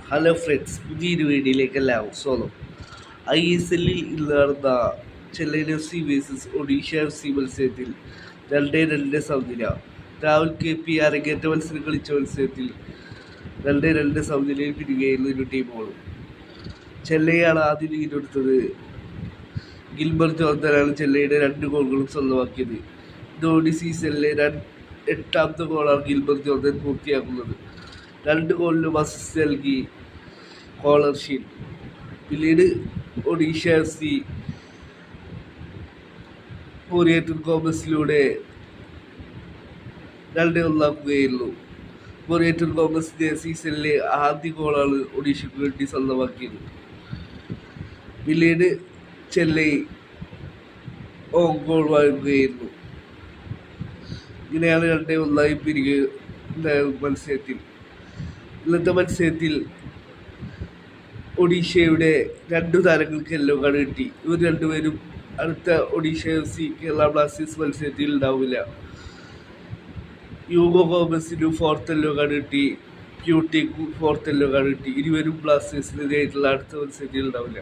Hello friends, പുതിയൊരു വീഡിയോയിലേക്ക് എല്ലാവരും സ്വാഗതം. ISL ഇന്ന് നടന്ന Chennai FC versus Odisha FC മത്സരത്തിൽ 2-2 സമനില. രാഹുൽ KP അരങ്ങേറ്റ മത്സരം കളിച്ച മത്സരത്തിൽ 2-2 സമനിലയിൽ പിരിയുകയായിരുന്നു ഇരു ടീമുകളും. ചെന്നൈയാണ് ആദ്യം ലീഡെടുത്തത്. ഗിൽബർ ജോർദനാണ് ചെന്നൈയുടെ 2 ഗോളുകളും സ്വന്തമാക്കിയത്. ധോണി സീസണിലെ 8ാമത്തെ ഗോളാണ് ഗിൽബർ ജോർദൻ പൂർത്തിയാക്കുന്നത്. 2 ഗോളിനും അസിസ്റ്റ് നൽകി കോളർഷീൻ. പിന്നീട് ഒഡീഷ FC മൊറിയേറ്റർ ഗോമസിലൂടെ 2-1 മൊറിയേറ്റർ ഗോമസിന്റെ സീസണിലെ ആദ്യ ഗോളാണ് ഒഡീഷയ്ക്ക് വേണ്ടി സ്വന്തമാക്കിയത്. പിന്നീട് ചെന്നൈ ഓൺ ഗോൾ വാങ്ങുകയായിരുന്നു. ഇങ്ങനെയാണ് 2-1 പിരിയുന്ന മത്സരത്തിൽ. ഇന്നത്തെ മത്സരത്തിൽ ഒഡീഷയുടെ 2 താരങ്ങൾക്ക് യെല്ലോ കാർഡ് കിട്ടി. ഇവർ രണ്ടുപേരും അടുത്ത ഒഡീഷ FC കേരള ബ്ലാസ്റ്റേഴ്സ് മത്സരത്തിൽ ഉണ്ടാവില്ല. യൂഗോ ഗോമസിന് 4th യെല്ലോ കാർഡ് കിട്ടി, പ്യൂട്ടിക്ക് 4th യെല്ലോ കാർഡ് കിട്ടി. ഇരുവരും ബ്ലാസ്റ്റേഴ്സിനെതിരായിട്ടുള്ള അടുത്ത മത്സരത്തിൽ ഉണ്ടാവില്ല.